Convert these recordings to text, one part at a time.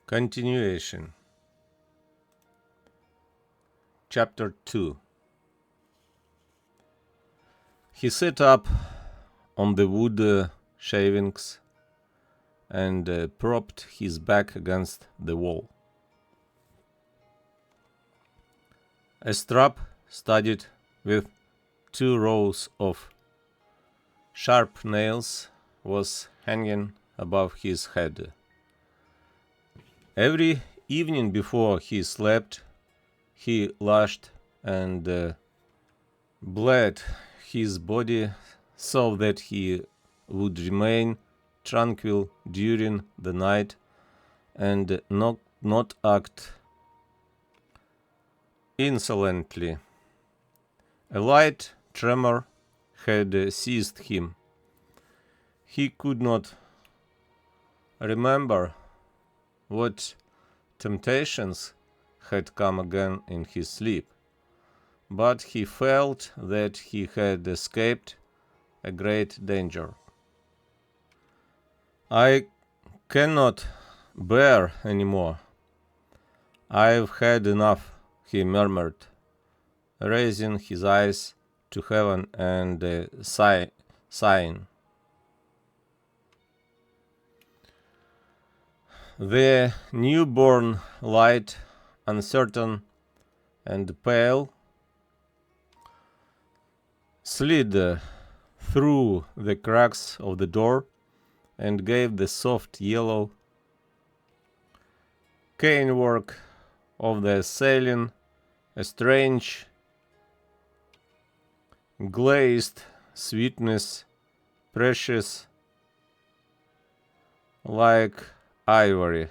Continuation. Chapter 2. He sat up on the wood shavings and propped his back against the wall. A strap studded with 2 rows of sharp nails was hanging above his head. Every evening before he slept, he lashed and bled his body so that he would remain tranquil during the night and not act insolently. A light tremor had seized him. He could not remember what temptations had come again in his sleep, but he felt that he had escaped a great danger. "I cannot bear any more. I've had enough," he murmured, raising his eyes to heaven and sighing. The newborn light, uncertain and pale, slid through the cracks of the door and gave the soft yellow canework of the ceiling a strange glazed sweetness, precious like ivory.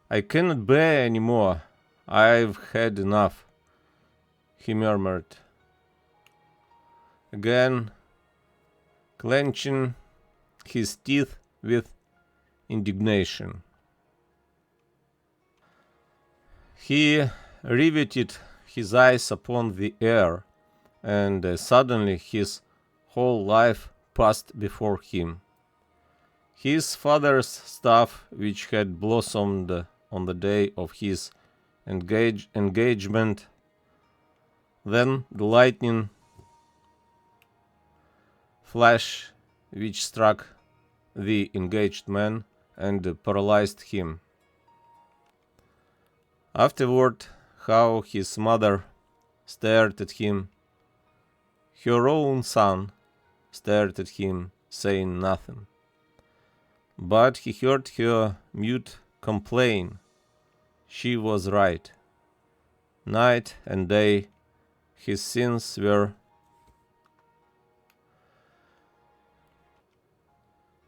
"I cannot bear any more. I've had enough," he murmured, again clenching his teeth with indignation. He riveted his eyes upon the air, and suddenly his whole life passed before him. His father's staff, which had blossomed on the day of his engagement, then the lightning flash which struck the engaged man and paralyzed him. Afterward, how his mother stared at him. Her own son stared at him, saying nothing. But he heard her mute complain. She was right. Night and day his sins were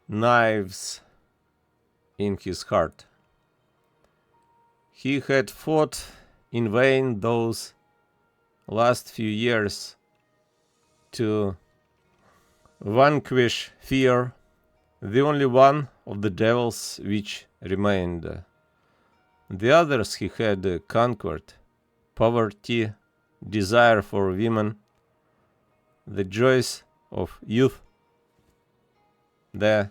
knives in his heart. He had fought in vain those last few years to vanquish fear, the only one of the devils which remained. The others he had conquered: poverty, desire for women, the joys of youth, the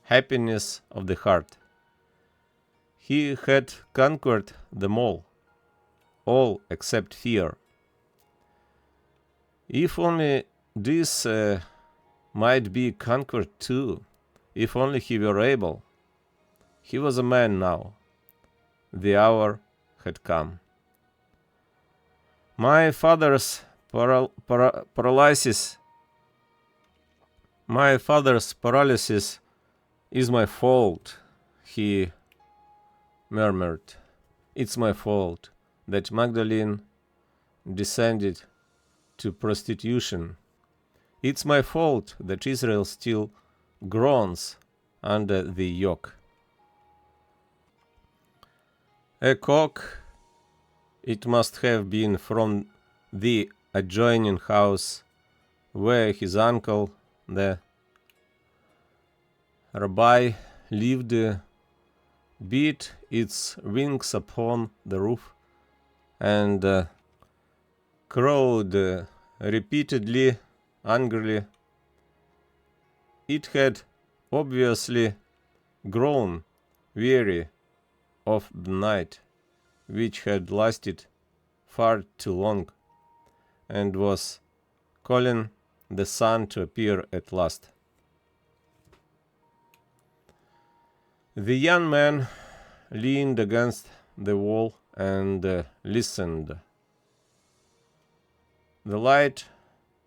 happiness of the heart. He had conquered them all except fear. If only this might be conquered too, if only he were able. He was a man now. The hour had come. My father's paralysis is my fault," he murmured. "It's my fault that Magdalene descended to prostitution. It's my fault that Israel still groans under the yoke. A cock, it must have been from the adjoining house where his uncle, the rabbi, lived, beat its wings upon the roof and crowed repeatedly, angrily. It had obviously grown weary of the night, which had lasted far too long, and was calling the sun to appear at last. The young man leaned against the wall and listened. The light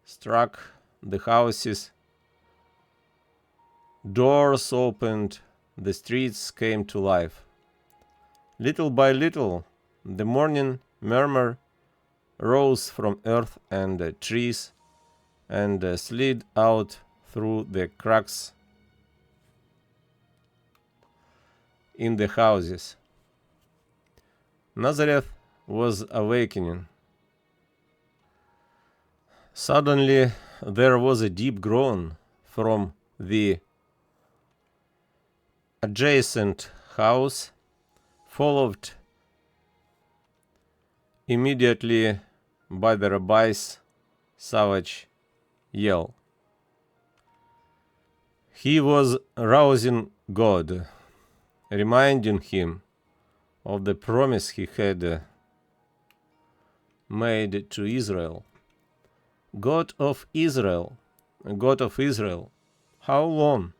struck the houses, doors opened, the streets came to life. Little by little, the morning murmur rose from earth and trees and slid out through the cracks in the houses. Nazareth was awakening. Suddenly there was a deep groan from the adjacent house, followed immediately by the rabbi's savage yell. He was rousing God, reminding him of the promise he had made to Israel. God of Israel, God of Israel, how long?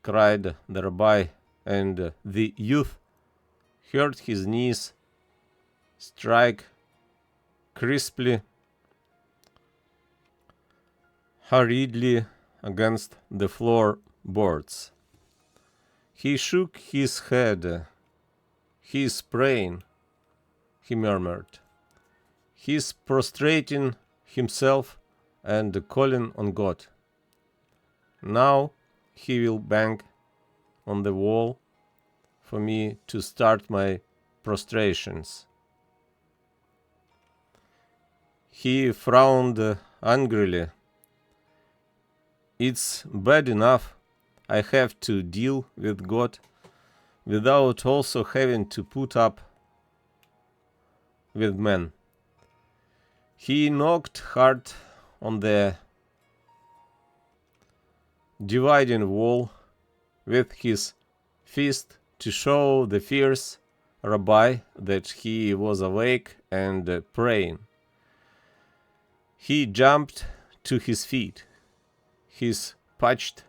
Cried the rabbi, and the youth heard his knees strike crisply, hurriedly against the floorboards. He shook his head. He is praying, he murmured. He is prostrating himself and calling on God. Now he will bang on the wall for me to start my prostrations. He frowned angrily. It's bad enough I have to deal with God without also having to put up with men. He knocked hard on the dividing wall with his fist to show the fierce rabbi that he was awake and praying. He jumped to his feet. His patched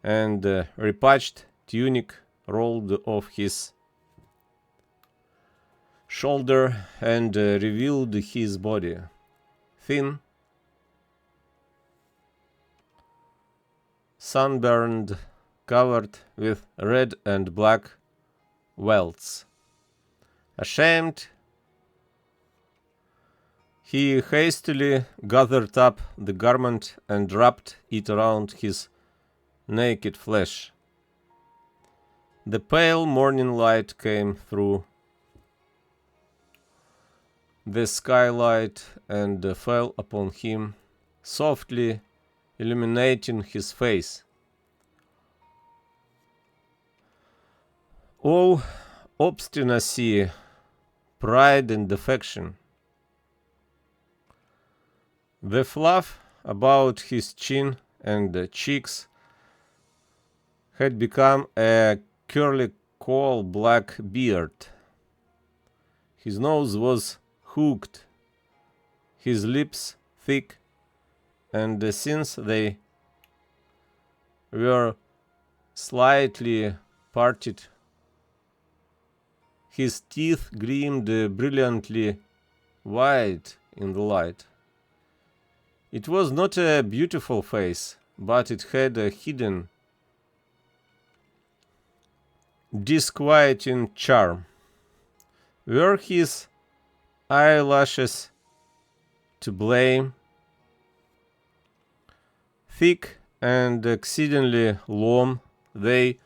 and repatched tunic rolled off his shoulder and revealed his body, thin, sunburned, covered with red and black welts. Ashamed, he hastily gathered up the garment and wrapped it around his naked flesh. The pale morning light came through the skylight and fell upon him, softly illuminating his face. All obstinacy, pride and affection. The fluff about his chin and cheeks had become a curly coal black beard. His nose was hooked, his lips thick, and since they were slightly parted, his teeth gleamed brilliantly white in the light. It was not a beautiful face, but it had a hidden, disquieting charm. Were his eyelashes to blame? Thick and exceedingly long, they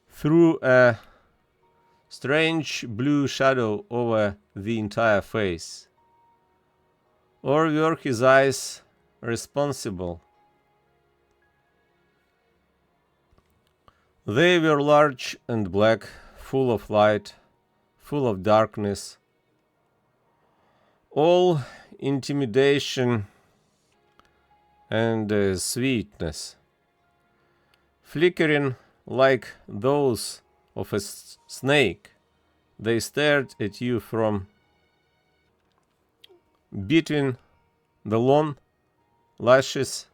threw a strange blue shadow over the entire face. Or were his eyes responsible? They were large and black, full of light, full of darkness, all intimidation and sweetness, flickering like those of a snake. They stared at you from between the long lashes,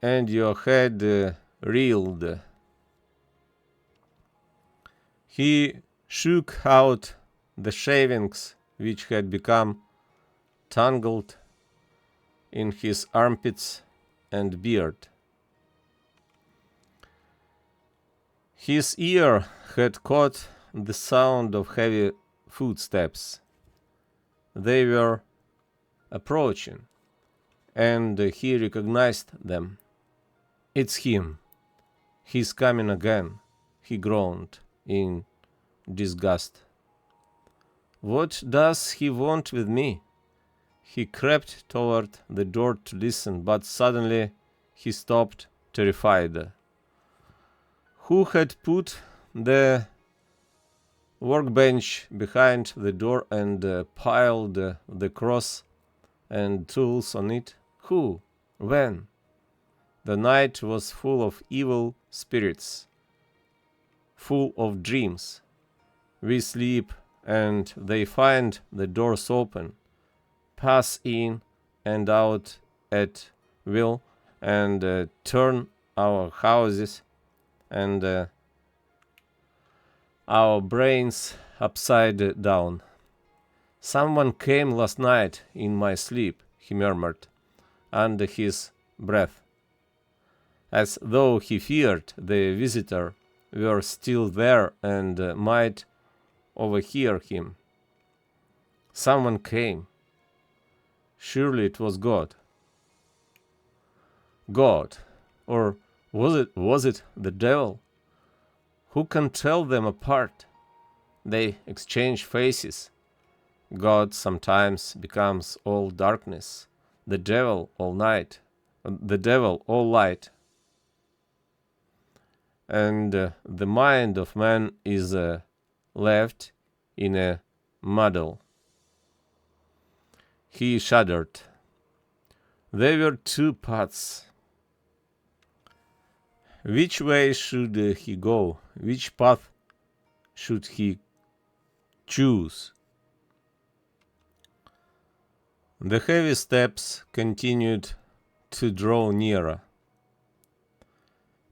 and your head reeled. He shook out the shavings which had become tangled in his armpits and beard. His ear had caught the sound of heavy footsteps. They were approaching, and he recognized them. "It's him. He's coming again," he groaned in disgust. "What does he want with me?" He crept toward the door to listen, but suddenly he stopped, terrified. Who had put the workbench behind the door and piled the cross and tools on it? Who? When? The night was full of evil spirits, full of dreams. We sleep, and they find the doors open, pass in and out at will, and turn our houses and our brains upside down. "Someone came last night in my sleep," he murmured under his breath, as though he feared the visitor were still there and might overhear him. Someone came. Surely it was God. God, or was it the devil? Who can tell them apart? They exchange faces. God sometimes becomes all darkness, the devil all light, and the mind of man is left in a muddle. He shuddered. There were two paths. Which way should he go? Which path should he choose? The heavy steps continued to draw nearer.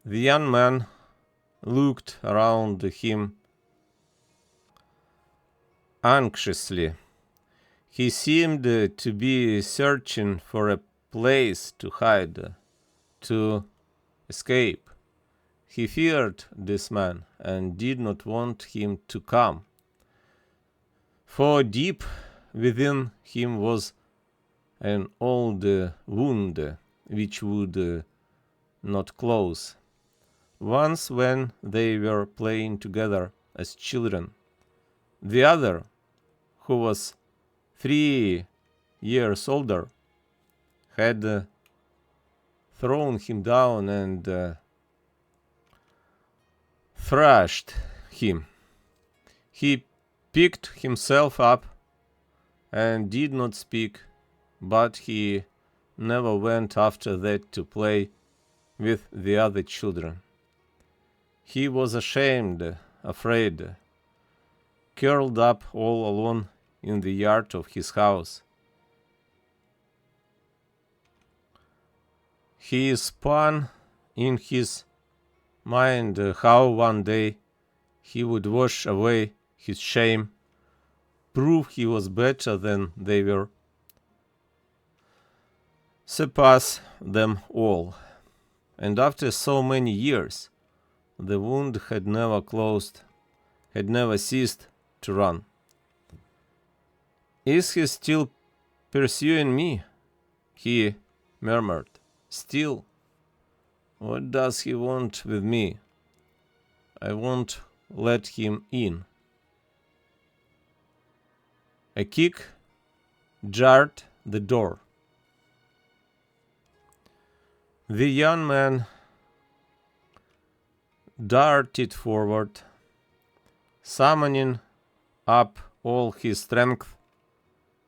The young man looked around him anxiously. He seemed to be searching for a place to hide, to escape. He feared this man and did not want him to come, for deep within him was an old wound which would not close. Once when they were playing together as children, the other, who was 3 years older, had thrown him down and thrashed him. He picked himself up and did not speak, but he never went after that to play with the other children. He was ashamed, afraid, curled up all alone in the yard of his house. He spun in his mind how one day he would wash away his shame, prove he was better than they were, surpass them all. And after so many years, the wound had never closed, had never ceased to run. "Is he still pursuing me?" he murmured. "Still? What does he want with me? I won't let him in." A kick jarred the door. The young man darted forward, summoning up all his strength.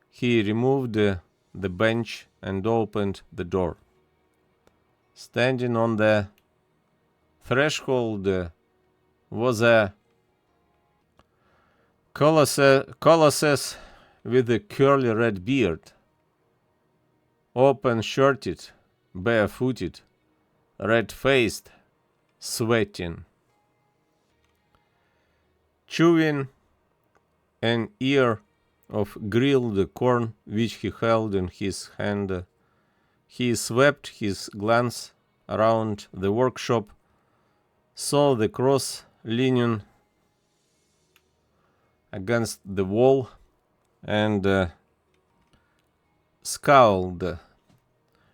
He removed the bench and opened the door. Standing on the threshold was a colossus with a curly red beard, open-shirted, barefooted, red-faced, sweating, chewing an ear of grilled corn which he held in his hand. He swept his glance around the workshop, saw the cross leaning against the wall, and scowled.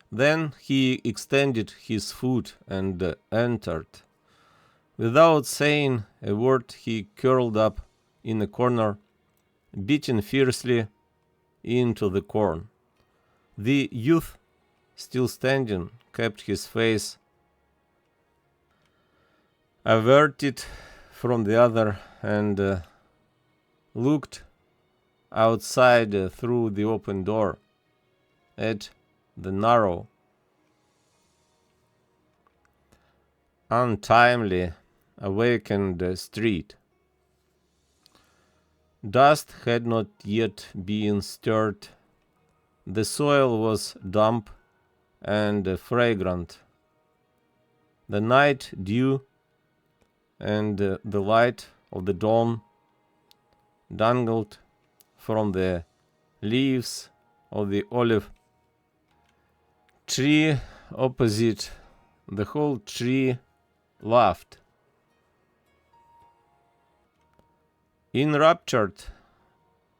Then he extended his foot and entered. Without saying a word, he curled up in a corner, beating fiercely into the corn. The youth, still standing, kept his face averted from the other and looked outside through the open door at the narrow, untimely awakened street. Dust had not yet been stirred. The soil was damp and fragrant. The night dew and the light of the dawn dangled from the leaves of the olive tree opposite. The whole tree laughed. Enraptured,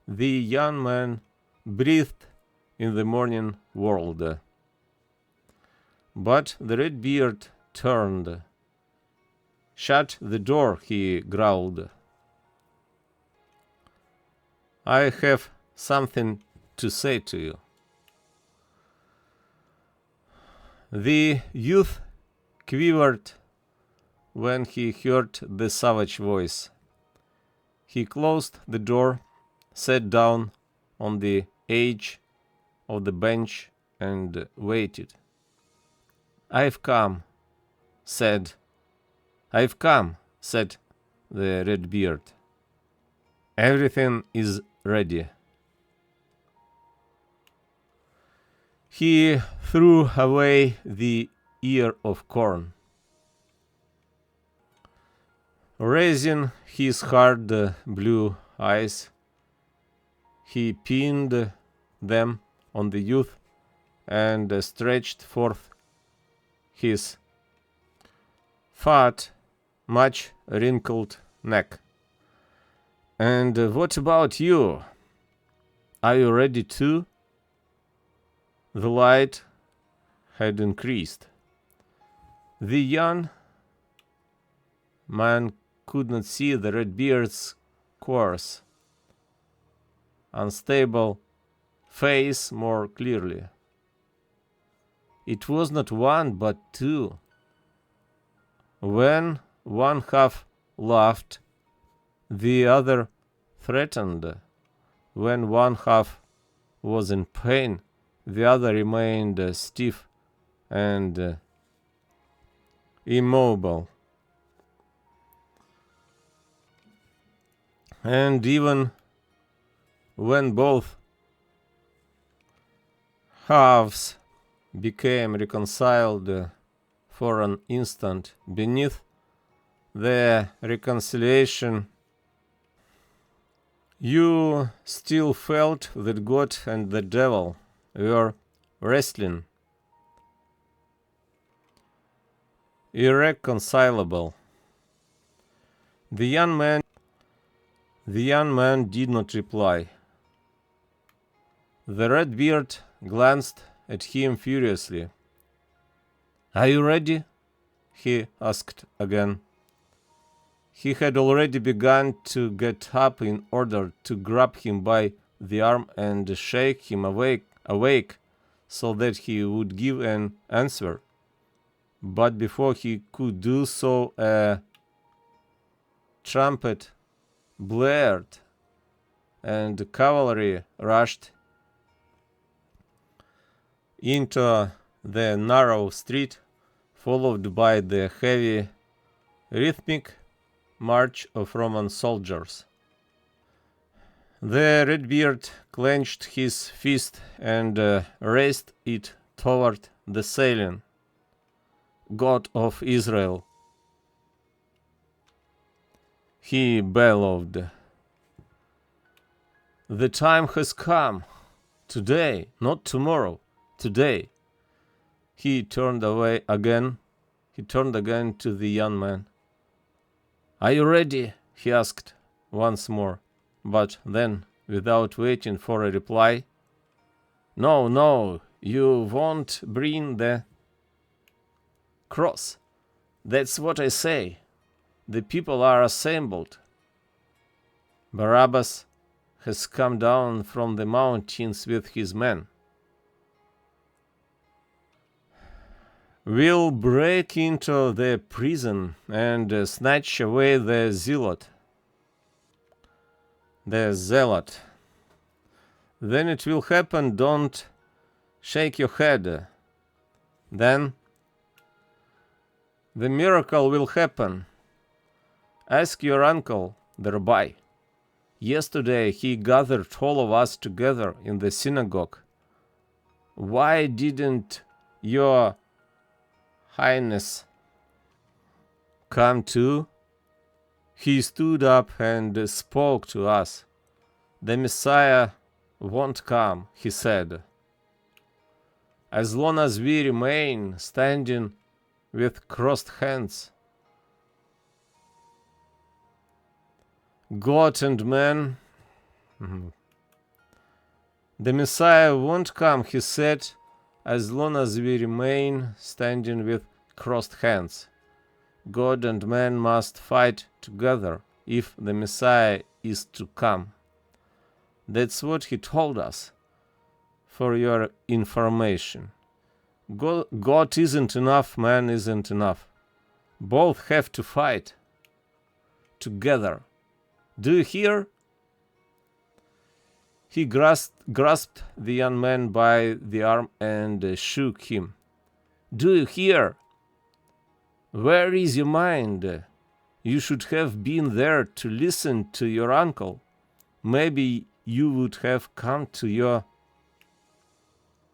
the young man breathed in the morning world. But the red beard turned. Shut the door, he growled. I have something to say to you. The youth quivered when he heard the savage voice. He closed the door, sat down on the edge of the bench, and waited. I've come, said the red beard. Everything is ready. He threw away the ear of corn. Raising his hard blue eyes, he pinned them on the youth and stretched forth his fat, much wrinkled neck. And what about you? Are you ready too? The light had increased. The young man could not see the Redbeard's coarse, unstable face more clearly. It was not one but two. When one half laughed, the other threatened. When one half was in pain, the other remained stiff and immobile. And even when both halves became reconciled for an instant, beneath the reconciliation, you still felt that God and the devil were wrestling, irreconcilable. The young man did not reply. The Redbeard glanced at him furiously. Are you ready? He asked again. He had already begun to get up in order to grab him by the arm and shake him awake so that he would give an answer. But before he could do so, a trumpet blared and cavalry rushed into the narrow street, followed by the heavy, rhythmic march of Roman soldiers. The Redbeard clenched his fist and raised it toward the ceiling. God of Israel, he bellowed. The time has come. Today, not tomorrow. Today. He turned again to the young man. Are you ready? He asked once more, but then, without waiting for a reply, No, you won't bring the cross. That's what I say. The people are assembled. Barabbas has come down from the mountains with his men. We'll break into the prison and snatch away the zealot. Then it will happen, don't shake your head. Then the miracle will happen. Ask your uncle, the rabbi. Yesterday he gathered all of us together in the synagogue. Why didn't your Highness come too? He stood up and spoke to us. The Messiah won't come, he said. As long as we remain standing with crossed hands, God and man, the Messiah won't come, he said, as long as we remain standing with crossed hands. God and man must fight together if the Messiah is to come. That's what he told us, for your information. God isn't enough, man isn't enough. Both have to fight together. Do you hear? He grasped the young man by the arm and shook him. Do you hear? Where is your mind? You should have been there to listen to your uncle. Maybe you would have come to your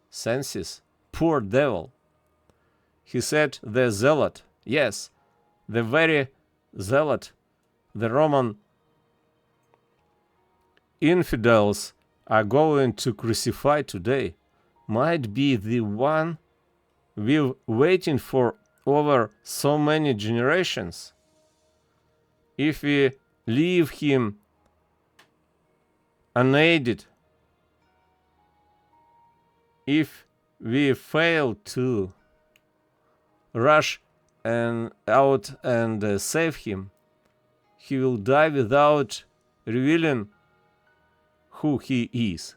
senses. Poor devil. He said the zealot. Yes, the very zealot. The Roman infidels are going to crucify today might be the one we've waiting for over so many generations. If we leave him unaided, if we fail to rush out and save him, he will die without revealing who he is.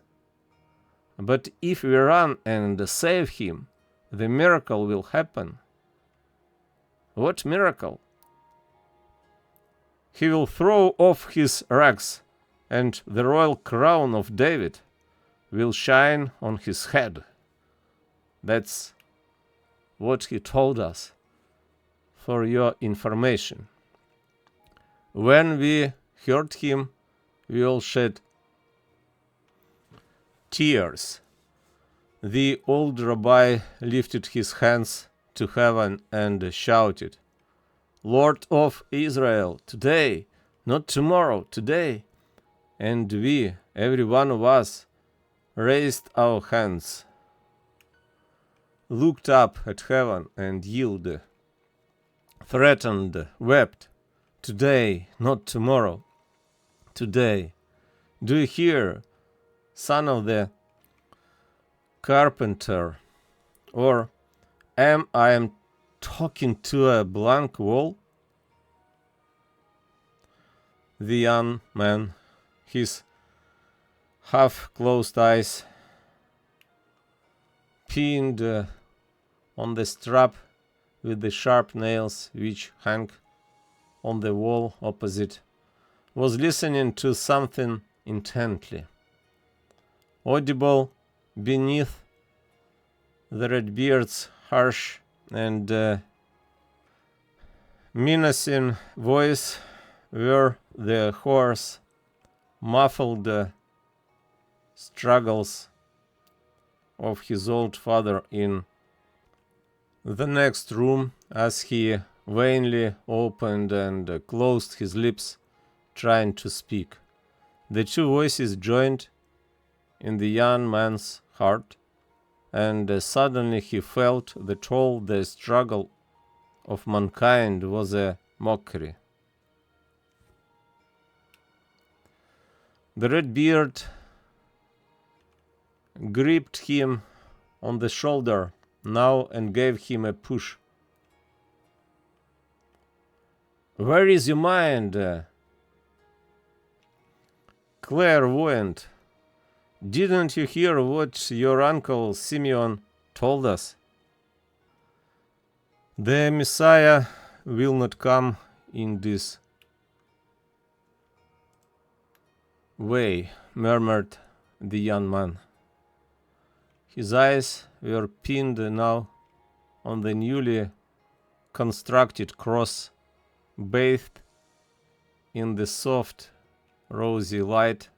But if we run and save him, the miracle will happen. What miracle? He will throw off his rags, and the royal crown of David will shine on his head. That's what he told us, for your information. When we heard him, we all shed tears. The old rabbi lifted his hands to heaven and shouted, Lord of Israel, today, not tomorrow, today. And we, every one of us, raised our hands, looked up at heaven and yielded, threatened, wept. Today, not tomorrow, today. Do you hear, son of the carpenter? Or am I talking to a blank wall? The young man, his half-closed eyes pinned on the strap with the sharp nails which hung on the wall opposite, was listening to something intently. Audible beneath the Redbeard's harsh and menacing voice were the hoarse, muffled struggles of his old father in the next room as he vainly opened and closed his lips, trying to speak. The two voices joined in the young man's heart, and suddenly he felt that all the struggle of mankind was a mockery. The red beard gripped him on the shoulder now and gave him a push. "Where is your mind, clairvoyant? Didn't you hear what your uncle Simeon told us? The Messiah will not come in this way," murmured the young man. His eyes were pinned now on the newly constructed cross, bathed in the soft, rosy light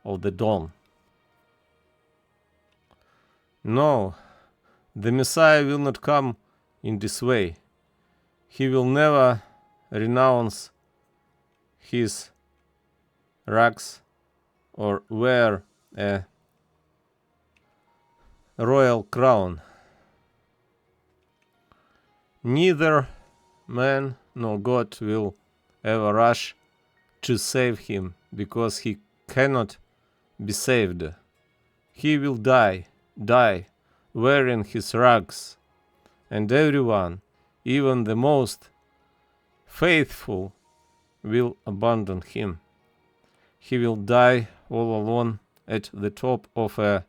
of the dawn. "No, the Messiah will not come in this way. He will never renounce his rags or wear a royal crown. Neither man nor God will ever rush to save him, because he cannot be saved. He will die wearing his rags, and everyone, even the most faithful, will abandon him. He will die all alone at the top of a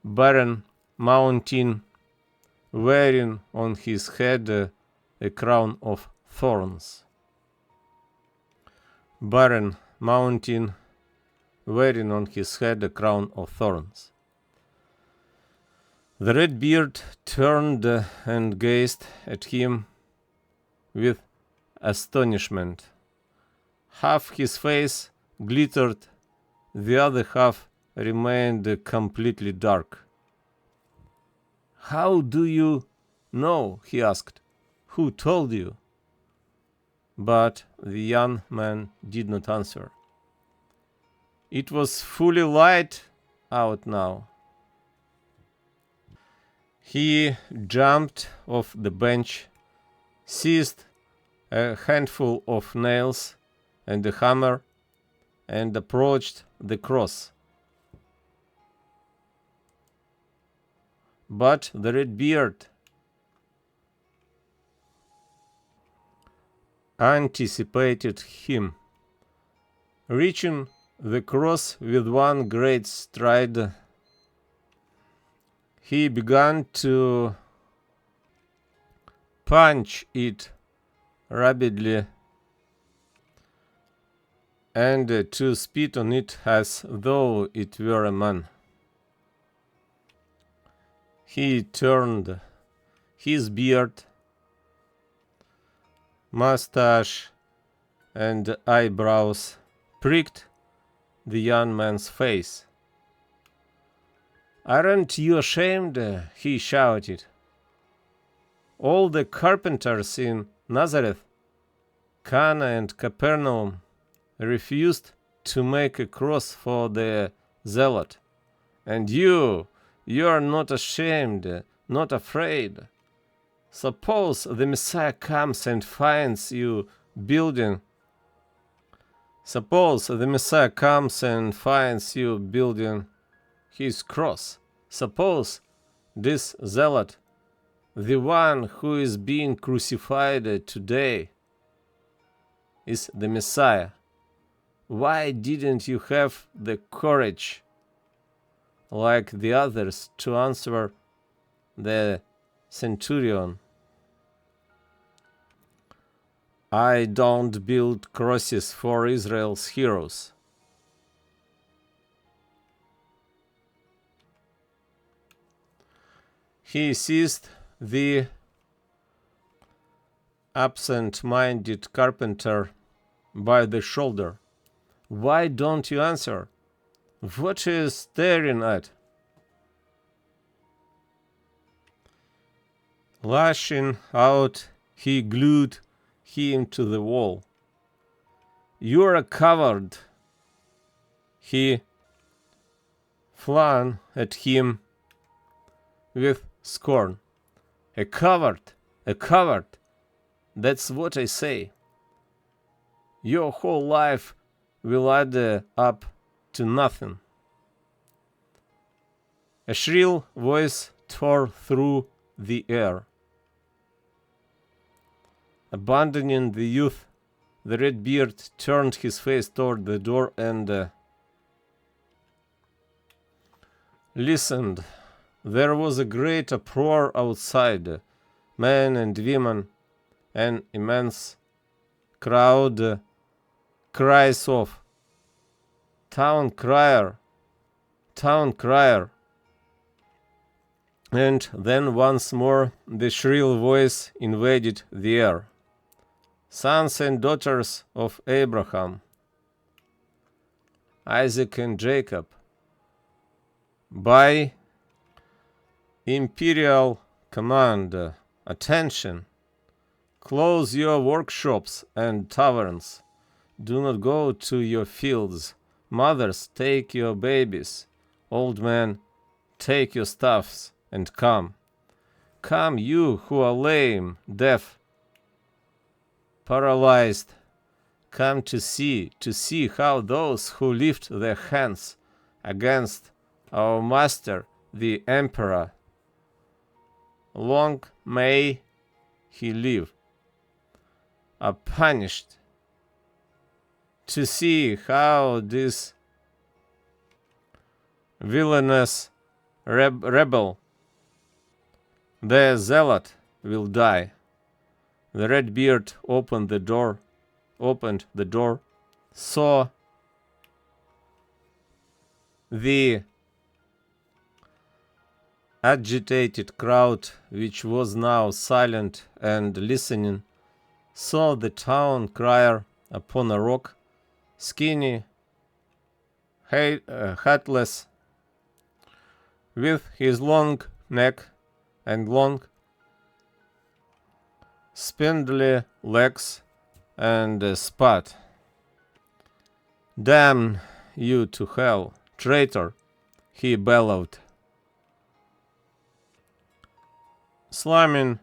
barren mountain, wearing on his head a crown of thorns." Barren mountain, wearing on his head a crown of thorns. The red beard turned and gazed at him with astonishment. Half his face glittered, the other half remained completely dark. "How do you know?" he asked. "Who told you?" But the young man did not answer. It was fully light out now. He jumped off the bench, seized a handful of nails and a hammer, and approached the cross. But the red beard anticipated him. Reaching the cross with one great stride, he began to punch it rapidly and to spit on it as though it were a man. He turned his beard, mustache, and eyebrows pricked the young man's face. "Aren't you ashamed?" he shouted. "All the carpenters in Nazareth, Cana, and Capernaum refused to make a cross for the zealot. And you are not ashamed, not afraid. Suppose the Messiah comes and finds you building his cross. Suppose this zealot, the one who is being crucified today, is the Messiah. Why didn't you have the courage, like the others, to answer the centurion? I don't build crosses for Israel's heroes." He seized the absent-minded carpenter by the shoulder. "Why don't you answer? What are you staring at?" Lashing out, he glued him to the wall. "You're a coward!" He flung at him with scorn. "A coward! A coward! That's what I say. Your whole life will add up to nothing." A shrill voice tore through the air. Abandoning the youth, the Redbeard turned his face toward the door and listened. There was a great uproar outside. Men and women, an immense crowd, cries of "Town crier! Town crier!" And then once more the shrill voice invaded the air. "Sons and daughters of Abraham, Isaac and Jacob, by imperial command, attention! Close your workshops and taverns. Do not go to your fields. Mothers, take your babies. Old men, take your staffs and come. Come, you who are lame, deaf, paralyzed. Come to see how those who lift their hands against our master, the emperor, long may he live, are punished. To see how this villainous rebel, their zealot, will die." The Redbeard opened the door, saw the agitated crowd, which was now silent and listening, saw the town crier upon a rock, skinny, hatless, with his long neck and long, spindly legs and spat. "Damn you to hell, traitor!" he bellowed. Slamming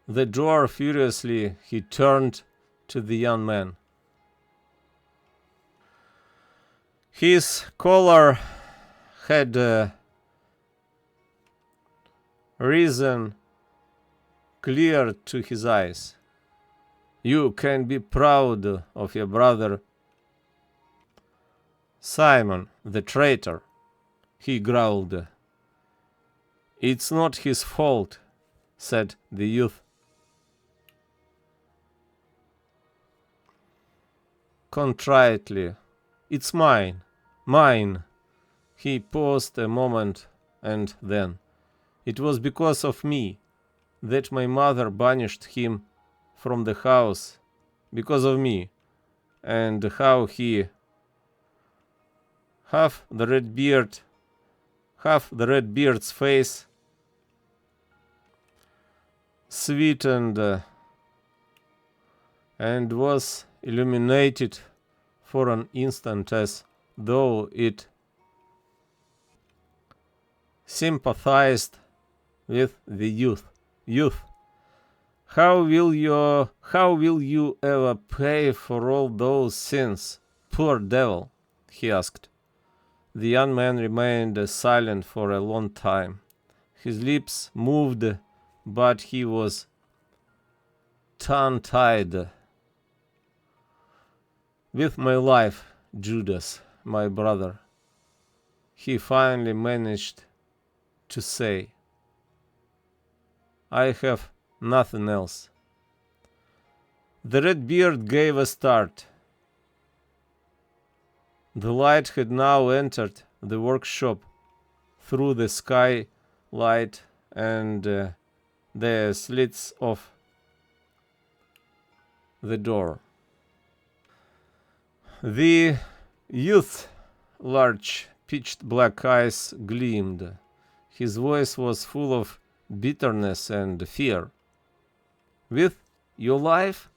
the door furiously, he turned to the young man. His collar had risen clear to his eyes. "You can be proud of your brother Simon, the traitor," he growled. "It's not his fault," said the youth contritely. "It's mine, mine." He paused a moment, and then, "It was because of me that my mother banished him from the house, because of me." And how he, half the Redbeard's face sweetened and was illuminated for an instant, as though it sympathized with the youth. "Youth, how will you ever pay for all those sins, poor devil?" he asked. The young man remained silent for a long time. His lips moved, but he was tongue-tied. "With my life, Judas, my brother," he finally managed to say. "I have nothing else." The Redbeard gave a start. The light had now entered the workshop through the skylight and the slits of the door. The youth's large, pitched black eyes gleamed. His voice was full of bitterness and fear. "With your life?"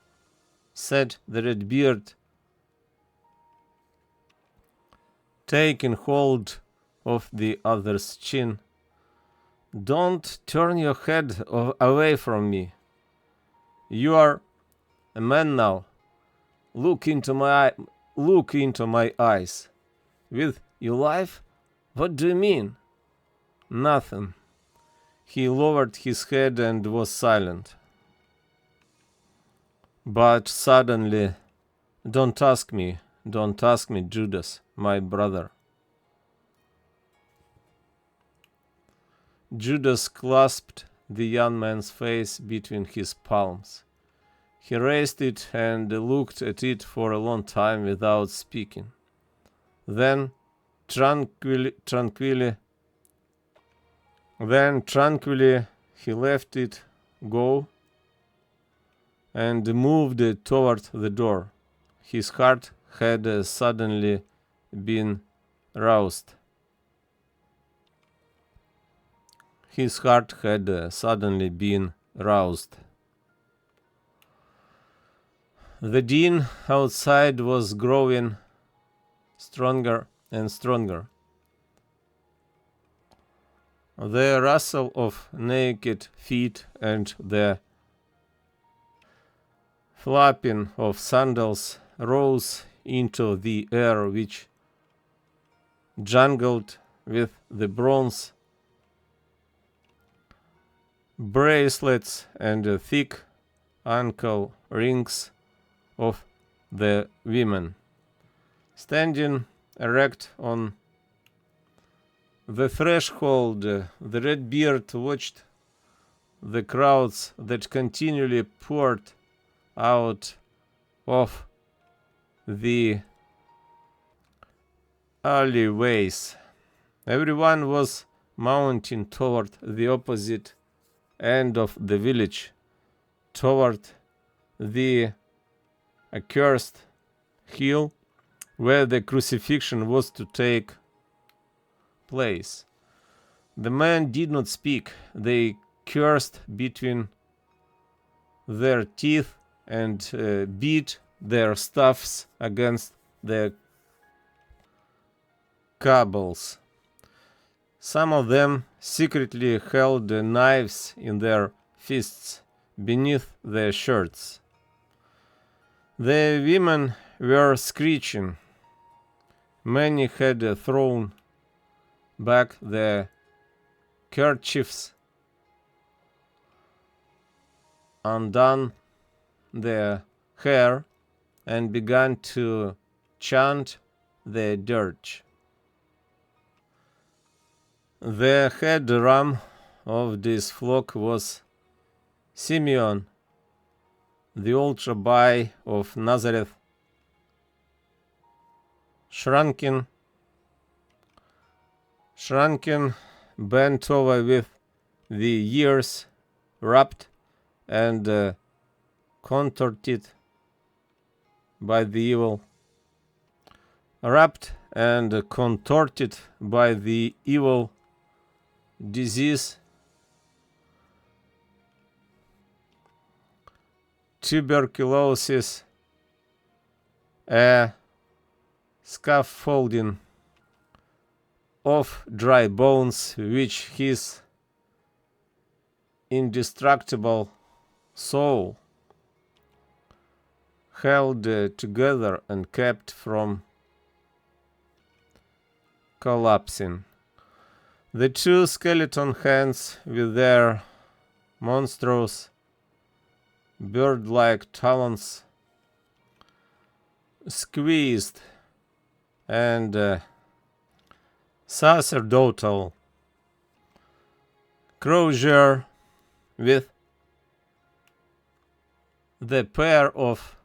said the Redbeard, taking hold of the other's chin. "Don't turn your head away from me. You are a man now. Look into my eyes. With your life? What do you mean?" "Nothing." He lowered his head and was silent. But suddenly, don't ask me, Judas, my brother." Judas clasped the young man's face between his palms. He raised it and looked at it for a long time without speaking. Then, tranquilly, he let it go and moved toward the door. His heart had suddenly been roused. The din outside was growing stronger and stronger. The rustle of naked feet and the flapping of sandals rose into the air, which jangled with the bronze bracelets and thick ankle rings of the women. Standing erect on the threshold, the Redbeard watched the crowds that continually poured out of the alleyways. Everyone was mounting toward the opposite end of the village, toward the accursed hill where the crucifixion was to take place. The men did not speak. They cursed between their teeth and beat their staffs against the cobbles. Some of them secretly held knives in their fists beneath their shirts. The women were screeching. Many had thrown back their kerchiefs, undone their hair, and began to chant the dirge. The head ram of this flock was Simeon, the old rabbi of Nazareth, shrunken, bent over with the years, wrapped and contorted by the evil disease, tuberculosis, a scaffolding of dry bones which his indestructible soul held together and kept from collapsing. The two skeleton hands with their monstrous bird-like talons squeezed and sacerdotal crozier with the pair of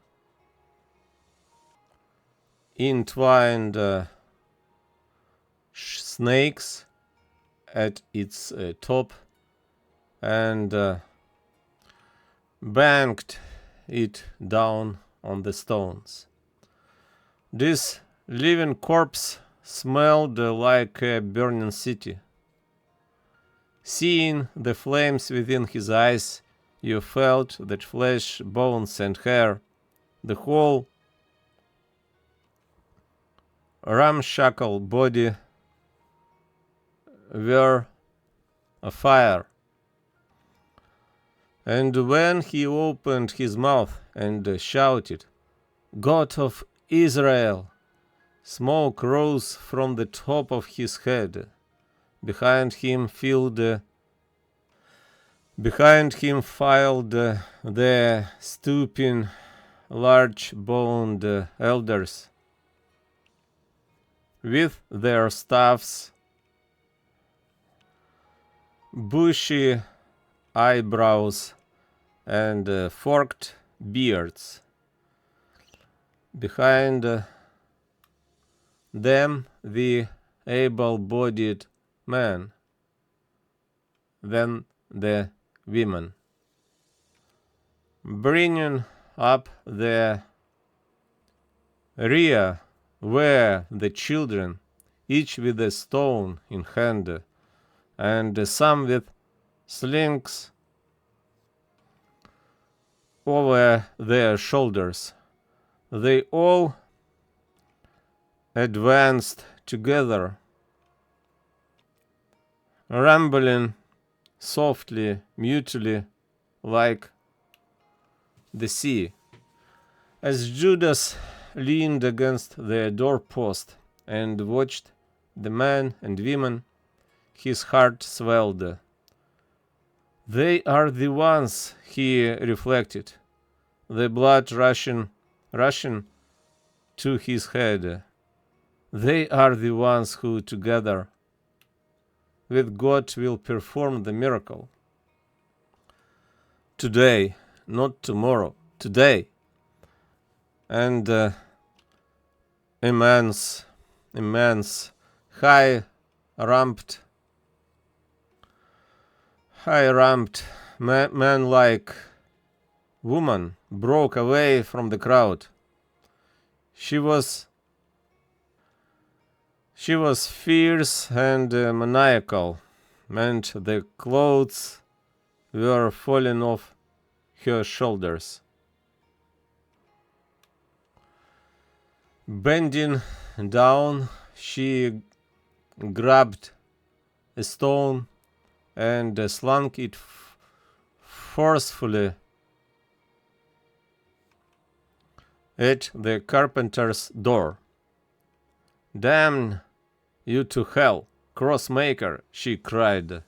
entwined snakes at its top and banked it down on the stones. This living corpse smelled like a burning city. Seeing the flames within his eyes, you felt that flesh, bones, and hair, the whole ramshackle body, were afire. And when he opened his mouth and shouted, "God of Israel!" smoke rose from the top of his head. Behind him filed the stooping, large-boned elders with their staffs, bushy eyebrows, and forked beards. Behind them the able-bodied men, then the women. Bringing up the rear were the children, each with a stone in hand, and some with slings over their shoulders. They all advanced together, rambling softly, mutely, like the sea. As Judas leaned against the doorpost and watched the men and women, his heart swelled. They are the ones, he reflected, the blood rushing to his head. They are the ones who together with God will perform the miracle. Today, not tomorrow, today. And immense, high-ramped man-like woman broke away from the crowd. She was fierce and maniacal, and the clothes were falling off her shoulders. Bending down, she grabbed a stone and slung it forcefully at the carpenter's door. "Damn you to hell, crossmaker!" she cried.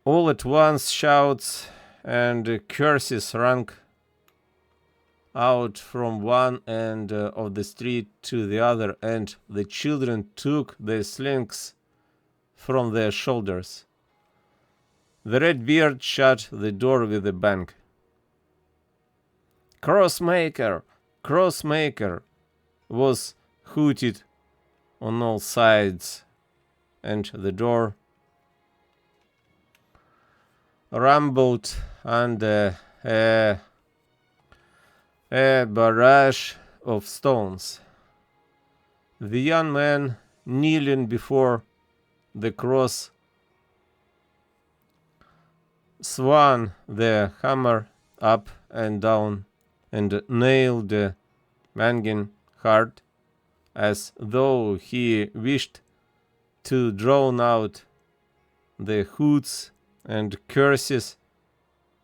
All at once shouts and curses rang out from one end of the street to the other, and the children took their slings from their shoulders. The red beard shut the door with a bang. "Crossmaker! Crossmaker!" was hooted on all sides, and the door rumbled under a barrage of stones. The young man kneeling before the cross swung the hammer up and down and nailed the banging hard, as though he wished to drown out the hoots and curses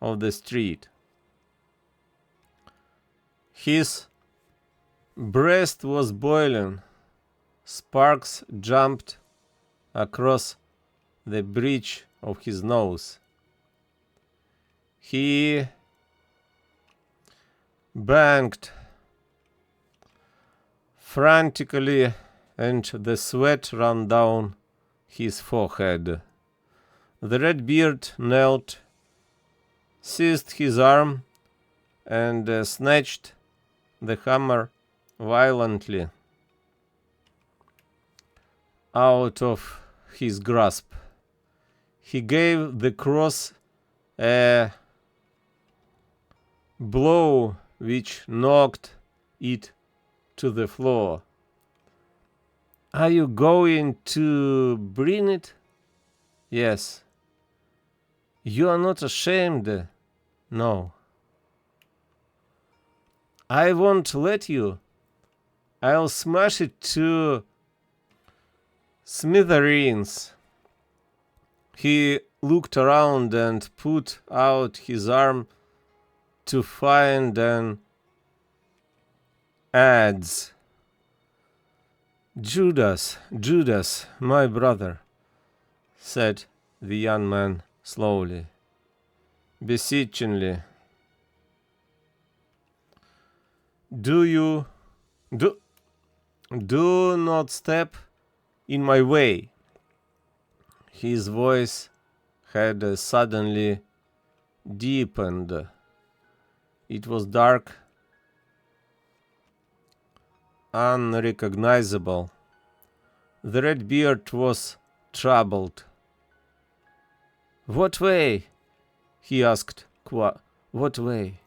of the street. His breast was boiling. Sparks jumped across the bridge of his nose. He banged frantically, and the sweat ran down his forehead. The red beard knelt, seized his arm, and snatched the hammer violently out of his grasp. He gave the cross a blow which knocked it to the floor. Are you going to bring it? Yes. You are not ashamed? No. I won't let you. I'll smash it to smithereens. He looked around and put out his arm to find an adze. Judas, Judas, my brother, said the young man slowly, beseechingly. Do not step in my way. His voice had suddenly deepened. It was dark, unrecognizable. The red beard was troubled. What way? He asked. What way?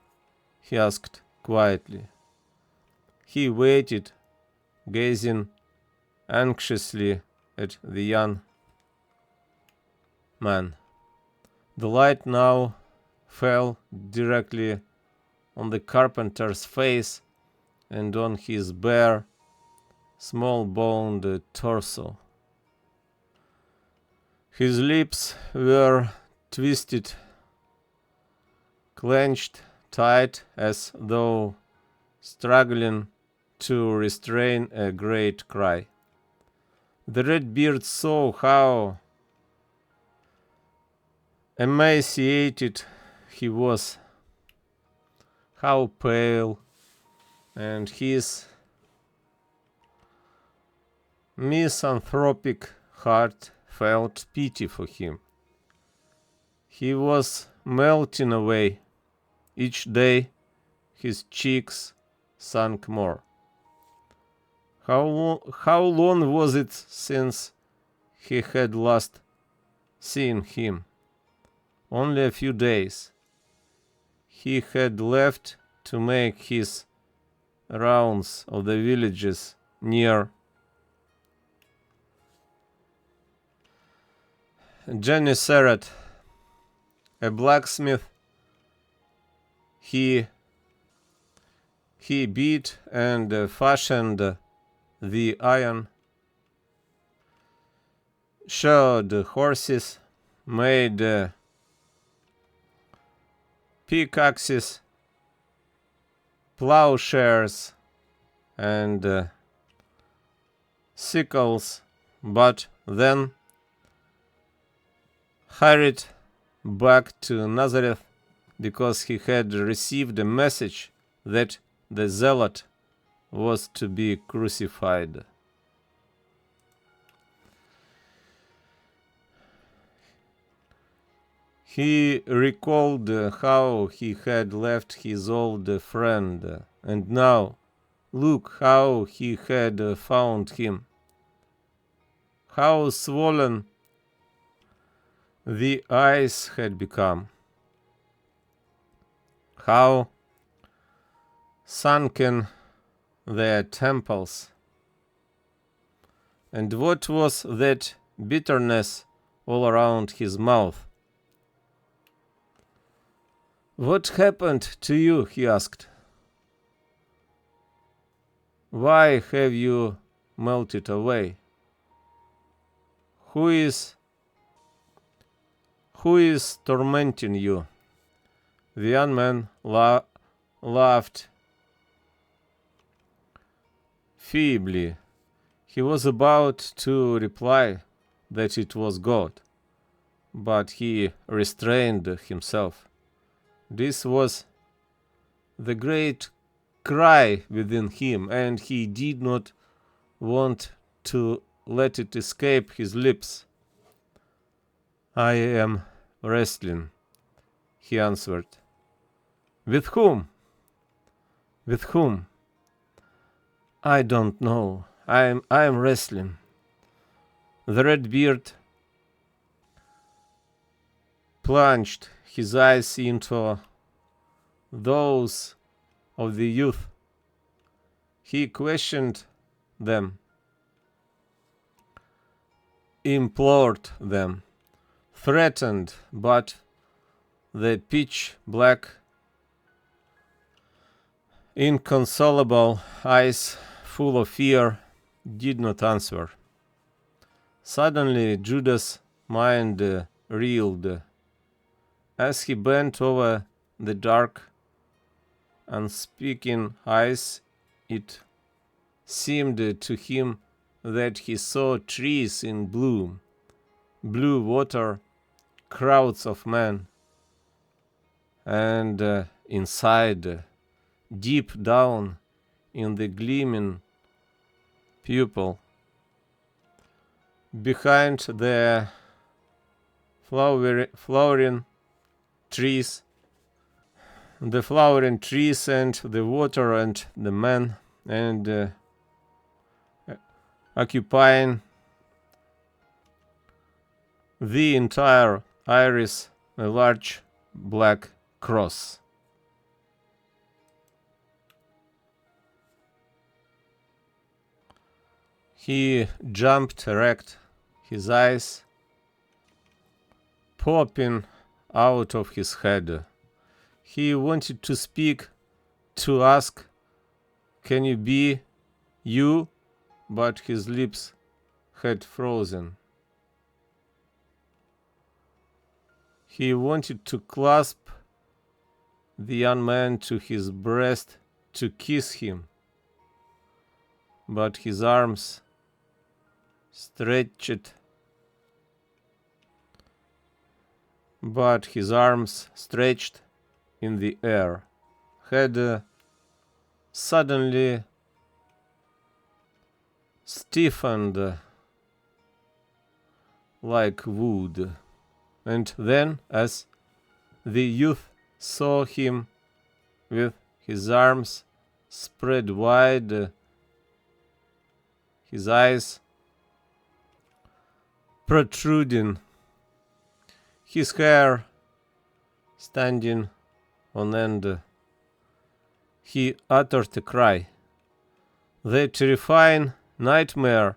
He asked quietly. He waited, gazing anxiously at the young man. The light now fell directly on the carpenter's face and on his bare, small-boned torso. His lips were twisted, clenched tight as though struggling to restrain a great cry. The red beard saw how emaciated he was, how pale, and his misanthropic heart felt pity for him. He was melting away. Each day his cheeks sank more. How long was it since he had last seen him? Only a few days. He had left to make his rounds of the villages near Gennesaret, a blacksmith. He beat and fashioned the iron, shod horses, made pickaxes, plowshares, and sickles, but then hurried back to Nazareth because he had received a message that the zealot was to be crucified. He recalled how he had left his old friend, and now look how he had found him. How swollen the eyes had become. How sunken their temples. And what was that bitterness all around his mouth? What happened to you? He asked. Why have you melted away? Who is tormenting you? The young man laughed feebly. He was about to reply that it was God, but he restrained himself. This was the great cry within him, and he did not want to let it escape his lips. I am wrestling, he answered. With whom? With whom? I don't know. I am wrestling. The red beard plunged his eyes into those of the youth. He questioned them, implored them, threatened, but the pitch-black, inconsolable eyes, full of fear, did not answer. Suddenly Judas' mind reeled. As he bent over the dark, unspeaking eyes, it seemed to him that he saw trees in bloom, blue water, crowds of men, and inside, deep down in the gleaming pupil, behind the flowering trees, and the water and the men, and occupying the entire iris, a large black cross. He jumped erect, his eyes popping out of his head. He wanted to speak, to ask, "Can you be you?" But his lips had frozen. He wanted to clasp the young man to his breast, to kiss him, but his arms stretched in the air had suddenly stiffened like wood. And then, as the youth saw him with his arms spread wide, his eyes protruding, his hair standing on end, he uttered a cry. The terrifying nightmare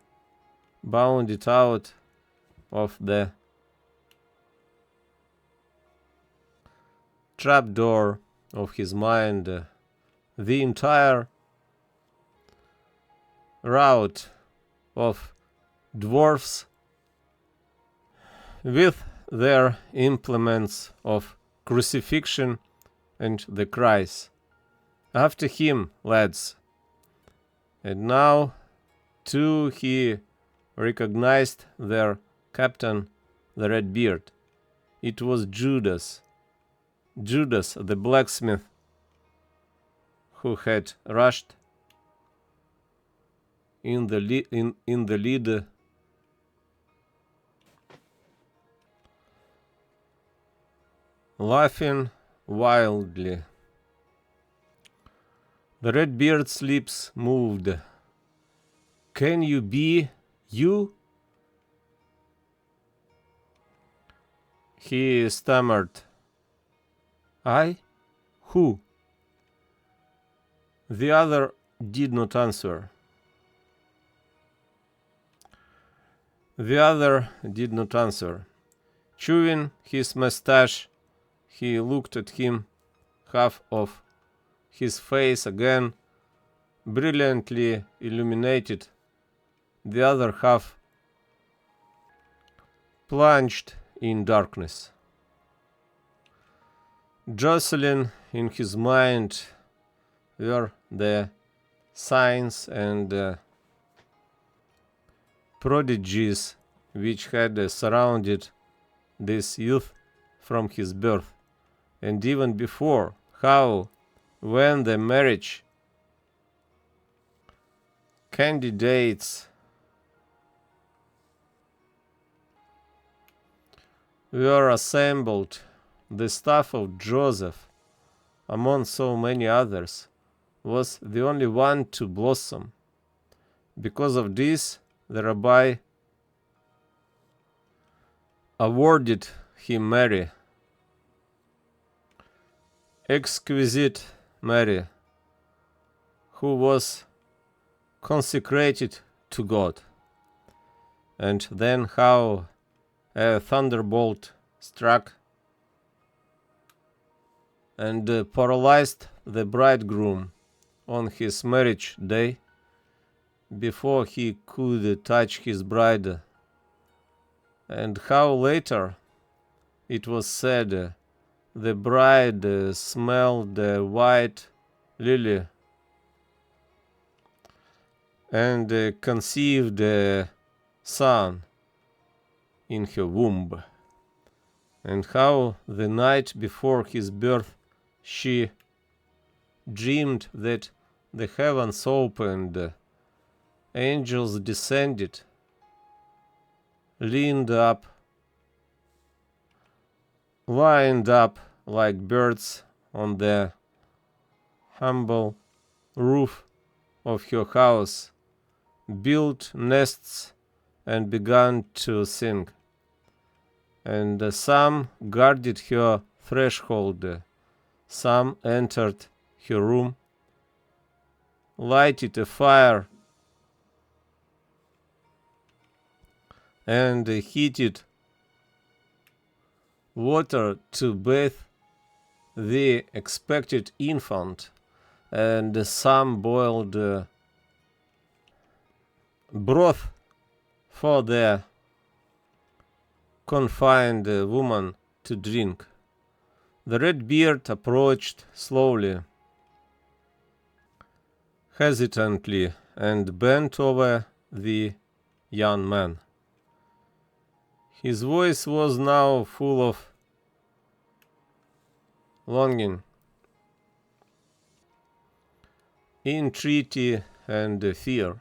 bounded out of the trapdoor of his mind. The entire rout of dwarfs with their implements of crucifixion and the cries, "After him, lads!" And now, too, he recognized their captain, the Redbeard. It was Judas the blacksmith, who had rushed in the lead, laughing wildly. The Redbeard's lips moved. "Can you be you?" He stammered. "I? Who?" The other did not answer. Chewing his mustache, he looked at him, half of his face again brilliantly illuminated, the other half plunged in darkness. Jostling in his mind were the signs and prodigies which had surrounded this youth from his birth, and even before, how, when the marriage candidates were assembled, the staff of Joseph, among so many others, was the only one to blossom. Because of this, the rabbi awarded him Mary, exquisite Mary, who was consecrated to God. And then how a thunderbolt struck and paralyzed the bridegroom on his marriage day before he could touch his bride, and how later it was said the bride smelled the white lily and conceived a son in her womb, and how the night before his birth she dreamed that the heavens opened, angels descended, lined up like birds on the humble roof of her house, built nests and began to sing. And some guarded her threshold, some entered her room, lighted a fire, and heated water to bathe the expected infant, and some boiled broth for the confined woman to drink. The red beard approached slowly, hesitantly, and bent over the young man. His voice was now full of longing, entreaty, and fear.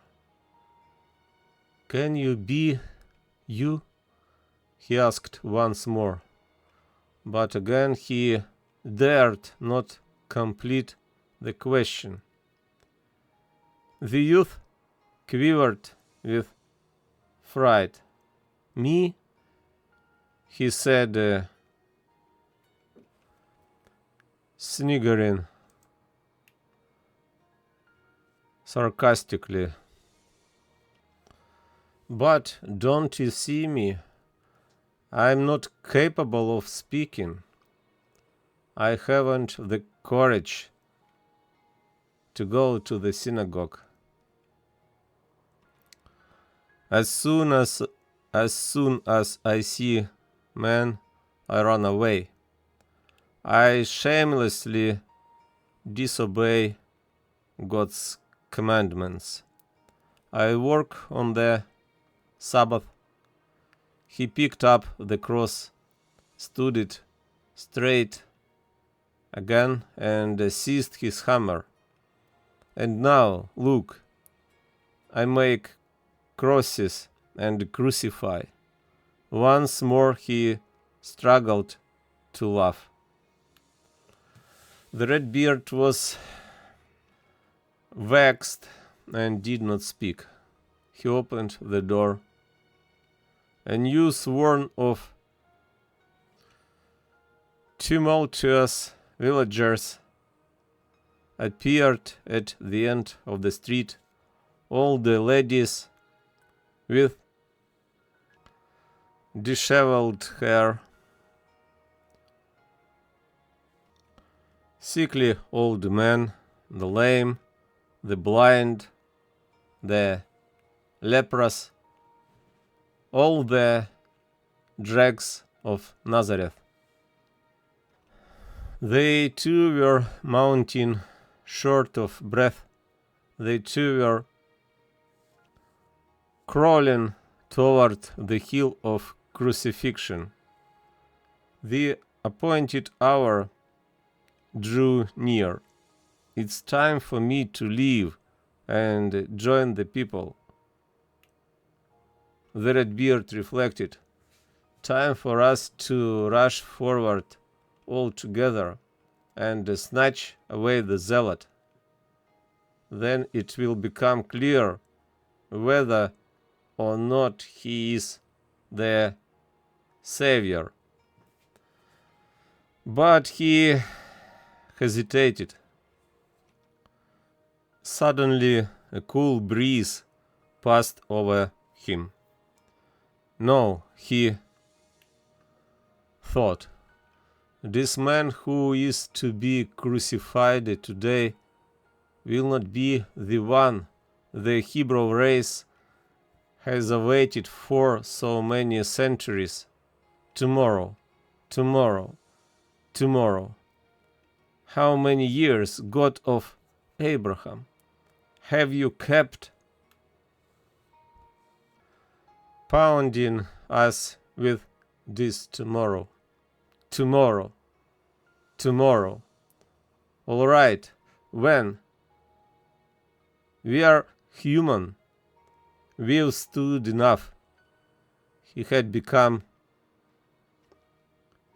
"Can you be you?" he asked once more. But again he dared not complete the question. The youth quivered with fright. "Me?" he said, sniggering sarcastically. "But don't you see me? I'm not capable of speaking. I haven't the courage to go to the synagogue. As soon as I see men, I run away. I shamelessly disobey God's commandments. I work on the Sabbath." He picked up the cross, stood it straight again, and seized his hammer. "And now, look, I make crosses and crucify." Once more he struggled to laugh. The red beard was vexed and did not speak. He opened the door. A new swarm of tumultuous villagers appeared at the end of the street, all the ladies with disheveled hair, sickly old men, the lame, the blind, the leprous, all the dregs of Nazareth. They too were mounting short of breath. They too were crawling toward the hill of crucifixion. The appointed hour drew near. "It's time for me to leave and join the people," the Redbeard reflected. "Time for us to rush forward all together and snatch away the zealot. Then it will become clear whether or not he is the Savior." But he hesitated. Suddenly a cool breeze passed over him. No, he thought, this man who is to be crucified today will not be the one the Hebrew race has awaited for so many centuries. Tomorrow, tomorrow, tomorrow. How many years, God of Abraham, have you kept pounding us with this tomorrow? Tomorrow, tomorrow. All right, when? We are human. We've stood enough. He had become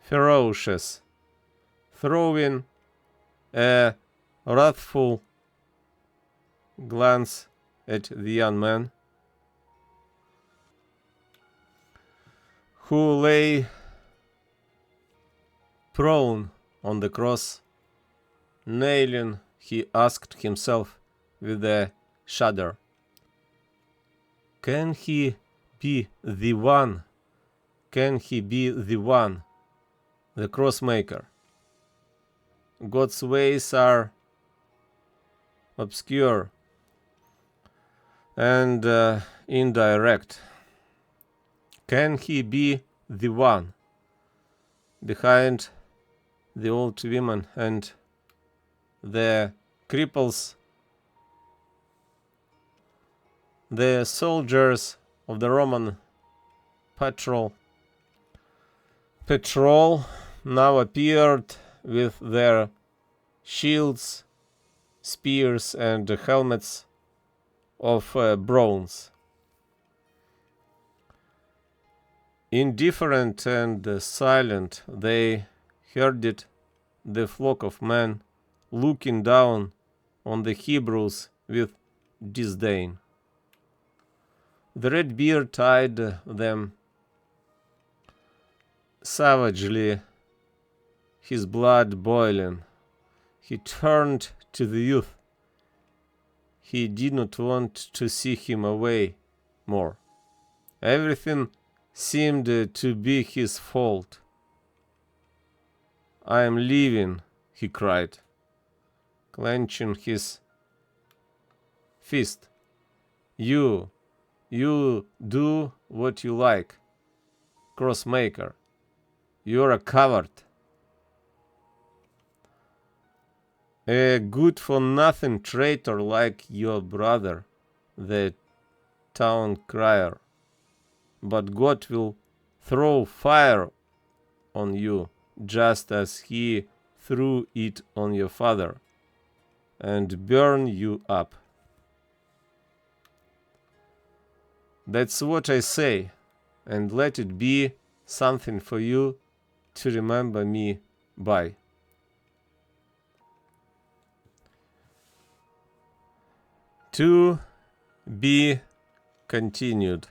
ferocious, throwing a wrathful glance at the young man, who lay prone on the cross, nailing, he asked himself with a shudder, can he be the one? Can he be the one, the crossmaker? God's ways are obscure and indirect. Can he be the one behind the old women and the cripples, the soldiers of the Roman patrol now appeared with their shields, spears, and helmets of bronze. Indifferent and silent, they herded the flock of men, looking down on the Hebrews with disdain. The red beard eyed them savagely, his blood boiling. He turned to the youth. He did not want to see him away more. Everything seemed to be his fault. I am leaving, he cried, clenching his fist. You do what you like, crossmaker. You're a coward. A good-for-nothing traitor like your brother, the town crier. But God will throw fire on you, just as he threw it on your father, and burn you up. That's what I say, and let it be something for you to remember me by. To be continued.